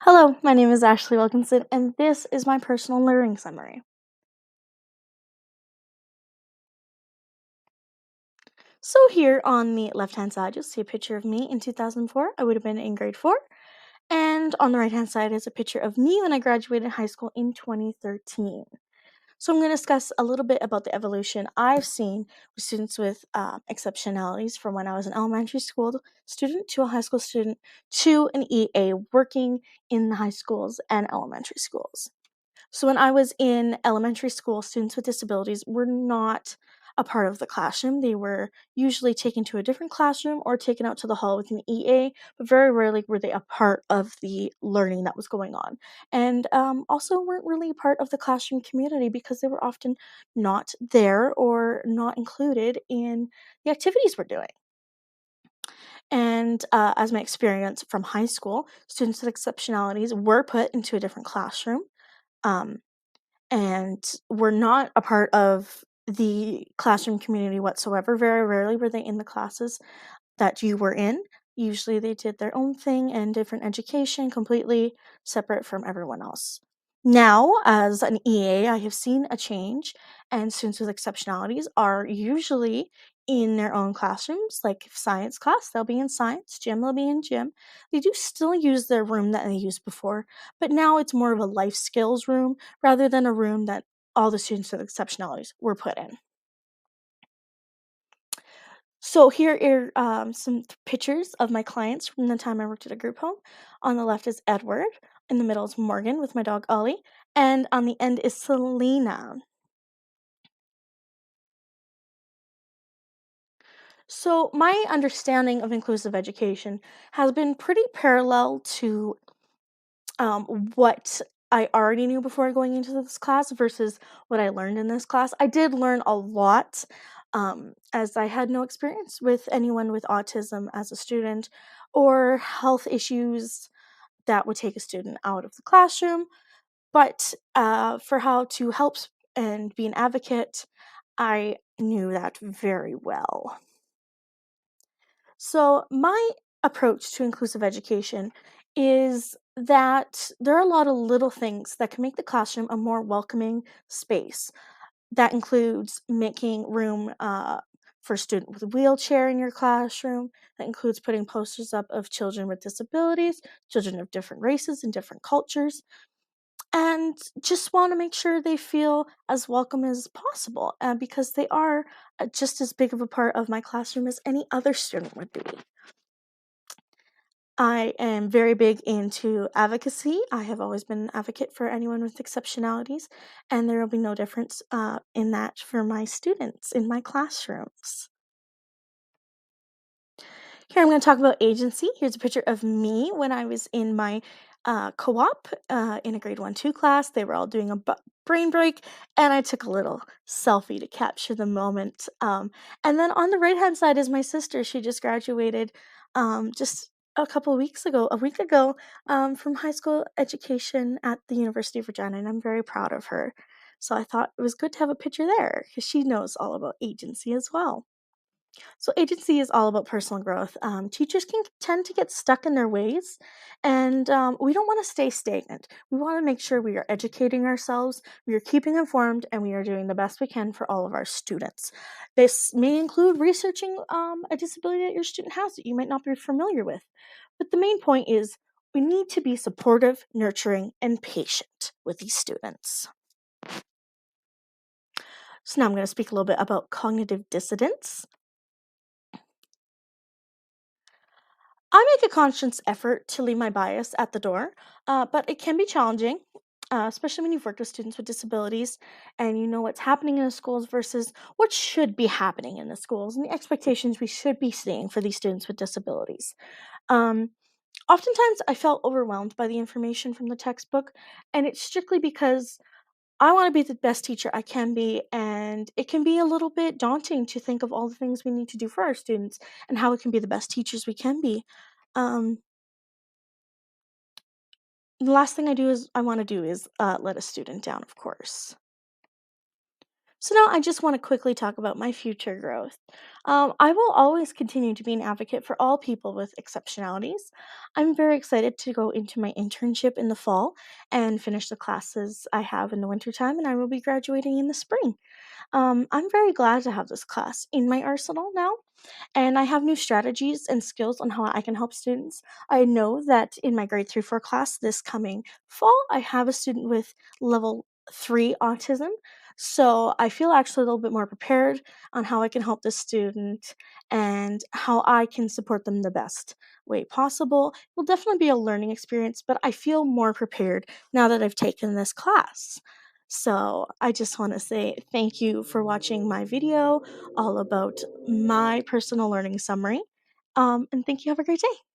Hello, my name is Ashley Wilkinson, and this is my personal learning summary. So, here on the left hand side, you'll see a picture of me in 2004. I would have been in grade 4. And on the right hand side is a picture of me when I graduated high school in 2013. So, I'm going to discuss a little bit about the evolution I've seen with students with exceptionalities from when I was an elementary school student to a high school student to an EA working in the high schools and elementary schools. So when I was in elementary school, students with disabilities were not a part of the classroom. They were usually taken to a different classroom or taken out to the hall with an EA, but very rarely were they a part of the learning that was going on. And also weren't really a part of the classroom community because they were often not there or not included in the activities we're doing. And as my experience from high school, students with exceptionalities were put into a different classroom. Um, and were not a part of the classroom community whatsoever. Very rarely were they in the classes that you were in. Usually they did their own thing and different education, completely separate from everyone else. Now, as an EA, I have seen a change, and students with exceptionalities are usually in their own classrooms. Like if science class, they'll be in science, gym, they'll be in gym. They do still use their room that they used before, but now it's more of a life skills room rather than a room that all the students with exceptionalities were put in. So here are some pictures of my clients from the time I worked at a group home. On the left is Edward. In the middle is Morgan with my dog Ollie. And on the end is Selena. So my understanding of inclusive education has been pretty parallel to what I already knew before going into this class versus what I learned in this class. I did learn a lot as I had no experience with anyone with autism as a student or health issues that would take a student out of the classroom. But for how to help and be an advocate, I knew that very well. So, my approach to inclusive education is that there are a lot of little things that can make the classroom a more welcoming space. That includes making room for a student with a wheelchair in your classroom. That includes putting posters up of children with disabilities, children of different races and different cultures, and just want to make sure they feel as welcome as possible because they are just as big of a part of my classroom as any other student would be. I am very big into advocacy. I have always been an advocate for anyone with exceptionalities, and there will be no difference in that for my students in my classrooms. Here I'm going to talk about agency. Here's a picture of me when I was in my co-op in a grade 1-2 class. They were all doing a brain break, and I took a little selfie to capture the moment. And then on the right-hand side is my sister. She just graduated just a week ago, from high school education at the University of Regina, and I'm very proud of her. So I thought it was good to have a picture there because she knows all about agency as well. So, agency is all about personal growth. Teachers can tend to get stuck in their ways, and we don't want to stay stagnant. We want to make sure we are educating ourselves, we are keeping informed, and we are doing the best we can for all of our students. This may include researching a disability that your student has that you might not be familiar with. But the main point is we need to be supportive, nurturing, and patient with these students. So, now I'm going to speak a little bit about cognitive dissidence. I make a conscious effort to leave my bias at the door, but it can be challenging, especially when you've worked with students with disabilities and you know what's happening in the schools versus what should be happening in the schools and the expectations we should be seeing for these students with disabilities. Um, Oftentimes, I felt overwhelmed by the information from the textbook, and it's strictly because I want to be the best teacher I can be, and it can be a little bit daunting to think of all the things we need to do for our students and how we can be the best teachers we can be. Um, the last thing I want to do is let a student down, of course. So now I just want to quickly talk about my future growth. I will always continue to be an advocate for all people with exceptionalities. I'm very excited to go into my internship in the fall and finish the classes I have in the wintertime, and I will be graduating in the spring. I'm very glad to have this class in my arsenal now, and I have new strategies and skills on how I can help students. I know that in my grade 3-4 class this coming fall, I have a student with level 3 autism. So I feel actually a little bit more prepared on how I can help this student and how I can support them the best way possible. It will definitely be a learning experience, but I feel more prepared now that I've taken this class. So I just want to say thank you for watching my video all about my personal learning summary. And thank you. Have a great day.